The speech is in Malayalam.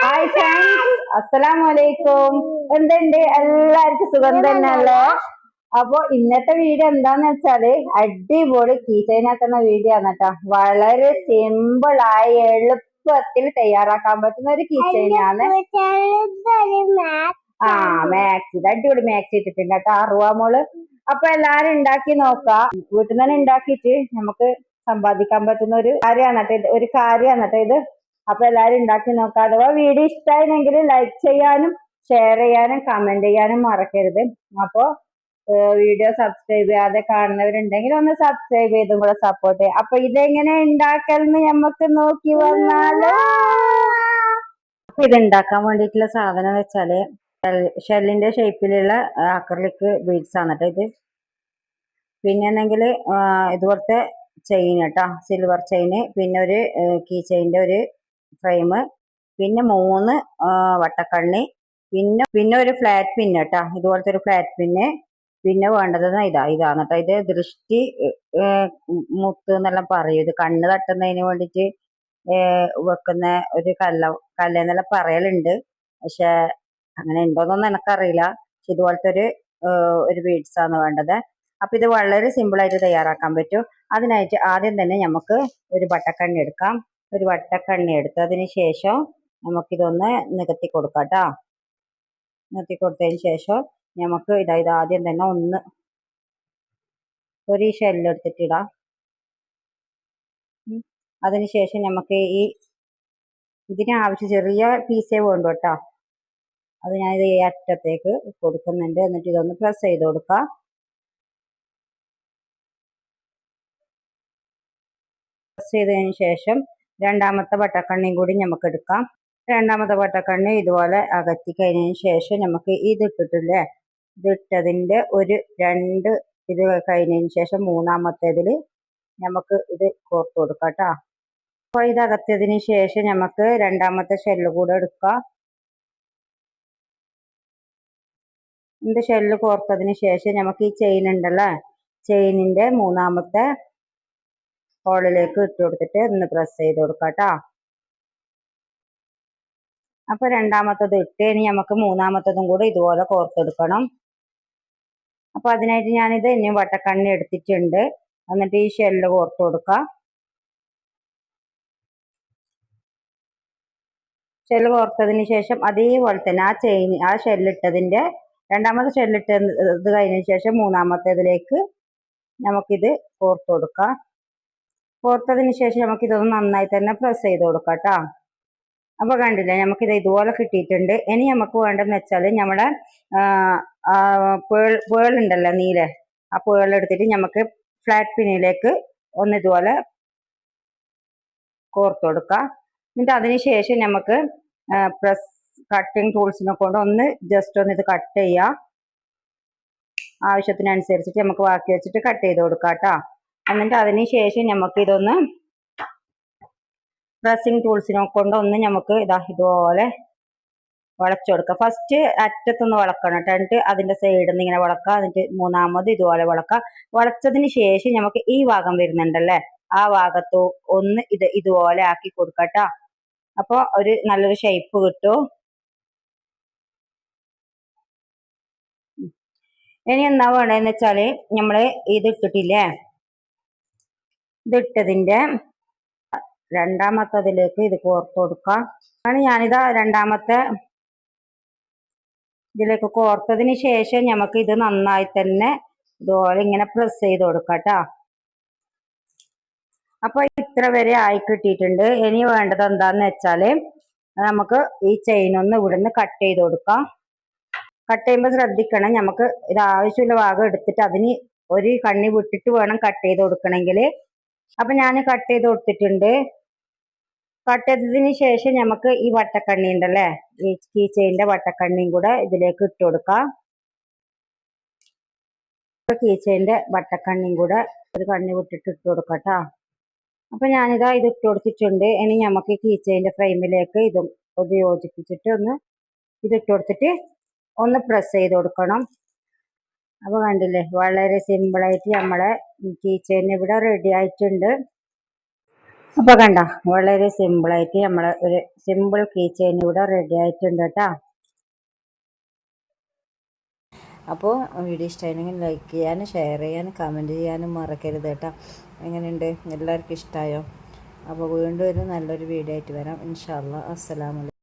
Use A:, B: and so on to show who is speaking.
A: ഹായ് ഫ്രണ്ട്സ്, അസ്സലാമലൈക്കും. എന്തുണ്ട്, എല്ലാവർക്കും സുഖം തന്നെയല്ലേ? അപ്പൊ ഇന്നത്തെ വീഡിയോ എന്താന്ന് വെച്ചാല് അടിപൊളി കീ ചെയിൻ ആക്കുന്ന വീഡിയോ ആണ് കേട്ടോ. വളരെ സിമ്പിൾ ആയി എളുപ്പത്തിൽ തയ്യാറാക്കാൻ പറ്റുന്ന ഒരു കീ ചെയിൻ ആണ്. മാക്സ് ഇത് അടിപൊളി മാക്സ് ഇട്ടിട്ടുണ്ട് കേട്ടോ, അറുവാമോള്. അപ്പൊ എല്ലാരും ഉണ്ടാക്കി നോക്കാം. വീട്ടിൽ നിന്ന് തന്നെ ഉണ്ടാക്കിയിട്ട് നമുക്ക് സമ്പാദിക്കാൻ പറ്റുന്ന ഒരു കാര്യമാണ് കേട്ടോ ഇത്. അപ്പൊ എല്ലാരും ഉണ്ടാക്കി നോക്കാം. അഥവാ വീഡിയോ ഇഷ്ടമായിരുന്നെങ്കിൽ ലൈക്ക് ചെയ്യാനും ഷെയർ ചെയ്യാനും കമന്റ് ചെയ്യാനും മറക്കരുത്. അപ്പൊ വീഡിയോ സബ്സ്ക്രൈബ് ചെയ്യാതെ കാണുന്നവരുണ്ടെങ്കിൽ ഒന്ന് സബ്സ്ക്രൈബ് ചെയ്തും കൂടെ സപ്പോർട്ട് ചെയ്യാം. അപ്പൊ ഇതെങ്ങനെ ഉണ്ടാക്കലെന്ന് നമുക്ക് നോക്കി വന്നാലോ. അപ്പൊ ഇത് ഉണ്ടാക്കാൻ വേണ്ടിയിട്ടുള്ള സാധനം വെച്ചാല് ഷെല്ലിന്റെ ഷേപ്പിലുള്ള അക്രലിക് ബീഡ്സ് ആണ് കേട്ടോ ഇത്. പിന്നെ എന്തെങ്കിൽ ഇതുപോലത്തെ ചെയിൻ കേട്ടോ, സിൽവർ ചെയിന്, പിന്നെ ഒരു കീ ചെയിൻ്റെ ഒരു ഫ്രെയിം, പിന്നെ 3 വട്ടക്കണ്ണി, പിന്നെ ഒരു ഫ്ലാറ്റ് പിന്ന് കേട്ടോ, ഇതുപോലത്തെ ഒരു ഫ്ലാറ്റ് പിന്ന്. പിന്നെ വേണ്ടത് ഇതാണ് കേട്ടോ. ഇത് ദൃഷ്ടി മുത്ത് എന്നെല്ലാം പറയും. ഇത് കണ്ണ് തട്ടുന്നതിന് വേണ്ടിയിട്ട് വെക്കുന്ന ഒരു കല്ലെന്നെല്ലാം പറയലുണ്ട്. പക്ഷെ അങ്ങനെ ഉണ്ടോന്നൊന്നും എനിക്കറിയില്ല. ഇതുപോലത്തെ ഒരു ബീഡ്സ് ആണ് വേണ്ടത്. അപ്പൊ ഇത് വളരെ സിമ്പിൾ ആയിട്ട് തയ്യാറാക്കാൻ പറ്റും. അതിനായിട്ട് ആദ്യം തന്നെ നമുക്ക് ഒരു വട്ടക്കണ്ണി എടുക്കാം. ഒരു വട്ടക്കണ്ണി എടുത്തതിന് ശേഷം നമുക്കിതൊന്ന് നികത്തി കൊടുക്കാം കേട്ടോ. നികത്തി കൊടുത്തതിന് ശേഷം നമുക്ക് ഇത് ആദ്യം തന്നെ ഒരു ഷെല്ലെടുത്തിട്ടിടാം. അതിനുശേഷം നമുക്ക് ഇതിനാവശ്യം ചെറിയ പീസേ വേണ്ടു കേട്ടോ. അത് ഞാനിത് ഈ അറ്റത്തേക്ക് കൊടുക്കുന്നുണ്ട്. എന്നിട്ട് ഇതൊന്ന് പ്രസ് ചെയ്ത് കൊടുക്കാം. പ്രസ് ചെയ്തതിന് ശേഷം രണ്ടാമത്തെ വട്ടക്കണ്ണിയും കൂടി നമുക്ക് എടുക്കാം. രണ്ടാമത്തെ വട്ടക്കണ്ണി ഇതുപോലെ അകത്തി കഴിഞ്ഞതിന് ശേഷം നമുക്ക് ഇതിട്ടിട്ടില്ലേ, ഇതിട്ടതിൻ്റെ ഒരു 2 ഇത് കഴിഞ്ഞതിന് ശേഷം മൂന്നാമത്തേതിൽ നമുക്ക് ഇത് കോർത്ത് കൊടുക്കാം കേട്ടോ. അപ്പോൾ ഇത് അകത്തിയതിന് ശേഷം നമുക്ക് രണ്ടാമത്തെ ഷെല്ല് കൂടെ എടുക്കാം. ഇതിൻ്റെ ഷെല്ല് കോർത്തതിന് ശേഷം നമുക്ക് ഈ ചെയിൻ ഉണ്ടല്ലോ, ചെയിനിൻ്റെ മൂന്നാമത്തെ ഹോളിലേക്ക് ഇട്ട് കൊടുത്തിട്ട് ഒന്ന് പ്രസ് ചെയ്ത് കൊടുക്കാം കേട്ടോ. അപ്പൊ രണ്ടാമത്തത് ഇട്ട് ഇനി നമുക്ക് മൂന്നാമത്തതും കൂടെ ഇതുപോലെ കോർത്തെടുക്കണം. അപ്പൊ അതിനായിട്ട് ഞാനിത് ഇനി വട്ടക്കണ്ണി എടുത്തിട്ടുണ്ട്. എന്നിട്ട് ഈ ഷെല്ല് കോർത്ത് കൊടുക്കാം. ഷെല്ല് കോർത്തതിന് ശേഷം അതേപോലെ തന്നെ ആ ഷെല്ലിട്ടതിൻ്റെ രണ്ടാമത്തെ ഷെല്ലിട്ടത് കഴിഞ്ഞതിന് ശേഷം മൂന്നാമത്തേതിലേക്ക് നമുക്കിത് കോർത്ത് കൊടുക്കാം. കോർത്തതിന് ശേഷം നമുക്കിതൊന്ന് നന്നായി തന്നെ പ്രസ് ചെയ്ത് കൊടുക്കാം കേട്ടോ. അപ്പൊ കണ്ടില്ലേ, നമുക്കിത് ഇതുപോലെ കിട്ടിയിട്ടുണ്ട്. ഇനി നമുക്ക് വേണ്ടതെന്ന് വെച്ചാൽ നമ്മുടെ പേളുണ്ടല്ലോ, നീല, ആ പേളെടുത്തിട്ട് നമുക്ക് ഫ്ലാറ്റ് പിന്നിലേക്ക് ഒന്ന് ഇതുപോലെ കോർത്ത് കൊടുക്കാം. എന്നിട്ട് അതിന് ശേഷം നമുക്ക് കട്ടിങ് ടൂൾസിനെ കൊണ്ട് ഒന്ന് ജസ്റ്റ് ഒന്ന് ഇത് കട്ട് ചെയ്യാം. ആവശ്യത്തിനനുസരിച്ചിട്ട് നമുക്ക് ബാക്കി വെച്ചിട്ട് കട്ട് ചെയ്ത് കൊടുക്കാം കേട്ടോ. എന്നിട്ട് അതിന് ശേഷം നമുക്ക് ഇതൊന്ന് പ്രസ്സിങ് ടൂൾസിനെ കൊണ്ട് ഒന്ന് നമുക്ക് ഇതുപോലെ വളച്ചു കൊടുക്കാം. ഫസ്റ്റ് അറ്റത്തൊന്ന് വളക്കണം കേട്ടോ. എന്നിട്ട് അതിൻ്റെ സൈഡിൽ നിന്ന് ഇങ്ങനെ വളക്കാം. എന്നിട്ട് മൂന്നാമത് ഇതുപോലെ വളക്കാം. വളച്ചതിന് ശേഷം നമുക്ക് ഈ ഭാഗം വരുന്നുണ്ടല്ലേ, ആ ഭാഗത്ത് ഒന്ന് ഇതുപോലെ ആക്കി കൊടുക്കാം കേട്ടോ. അപ്പോൾ ഒരു നല്ലൊരു ഷേപ്പ് കിട്ടും. ഇനി എന്താ വേണ്ടതെന്ന് വെച്ചാൽ നമ്മൾ ഇതിട്ടിട്ടില്ലേ, ഇതിട്ടതിൻ്റെ രണ്ടാമത്തതിലേക്ക് ഇത് കോർത്ത് കൊടുക്കാം. ഞാനിതാ രണ്ടാമത്തെ ഇതിലേക്ക് കോർത്തതിന് ശേഷം നമുക്ക് ഇത് നന്നായി തന്നെ ഇതുപോലെ ഇങ്ങനെ പ്രസ് ചെയ്ത് കൊടുക്കാം കേട്ടോ. അപ്പൊ ഇത്ര വരെ ആയി കിട്ടിയിട്ടുണ്ട്. ഇനി വേണ്ടത് എന്താന്ന് വെച്ചാല് നമുക്ക് ഈ ചെയിൻ ഒന്ന് ഇവിടുന്ന് കട്ട് ചെയ്ത് കൊടുക്കാം. കട്ട് ചെയ്യുമ്പോൾ ശ്രദ്ധിക്കണം, നമുക്ക് ഇത് ആവശ്യമുള്ള ഭാഗം എടുത്തിട്ട് അതിന് ഒരു കണ്ണി വിട്ടിട്ട് വേണം കട്ട് ചെയ്ത് കൊടുക്കണമെങ്കിൽ. അപ്പൊ ഞാൻ കട്ട് ചെയ്ത് കൊടുത്തിട്ടുണ്ട്. കട്ട് ചെയ്തതിന് ശേഷം നമുക്ക് ഈ വട്ടക്കണ്ണി ഉണ്ടല്ലേ, ഈ കീ ചെയിൻ്റെ വട്ടക്കണ്ണിയും കൂടെ ഇതിലേക്ക് ഇട്ട് കൊടുക്കാം. കീ ചെയിൻ്റെ വട്ടക്കണ്ണിയും കൂടെ ഒരു കണ്ണി വിട്ടിട്ട് ഇട്ട് കൊടുക്കാം കേട്ടോ. അപ്പൊ ഞാനിതാ ഇത് ഇട്ട് കൊടുത്തിട്ടുണ്ട്. ഇനി നമുക്ക് കീ ചെയിൻ്റെ ഫ്രെയിമിലേക്ക് ഇത് യോജിപ്പിച്ചിട്ട് ഇതിട്ട് കൊടുത്തിട്ട് ഒന്ന് പ്രസ് ചെയ്ത് കൊടുക്കണം. അപ്പൊ കണ്ടില്ലേ, വളരെ സിമ്പിളായിട്ട് നമ്മളെ കീ ചെയിൻ ഇവിടെ റെഡി ആയിട്ടുണ്ട്. അപ്പൊ കണ്ട വളരെ സിമ്പിളായിട്ട് നമ്മളെ ഒരു സിമ്പിൾ കീ ചെയിൻ ഇവിടെ റെഡി ആയിട്ടുണ്ട് കേട്ടോ. അപ്പോൾ വീഡിയോ ഇഷ്ടമായിരുന്നെങ്കിൽ ലൈക്ക് ചെയ്യാനും ഷെയർ ചെയ്യാനും കമൻറ്റ് ചെയ്യാനും മറക്കരുത് കേട്ടോ. എങ്ങനെയുണ്ട്, എല്ലാവർക്കും ഇഷ്ടമായോ? അപ്പോൾ വീണ്ടും ഒരു നല്ലൊരു വീഡിയോ ആയിട്ട് വരാം ഇൻഷാ അല്ലാഹ്. അസ്സലാമു അലൈക്കും.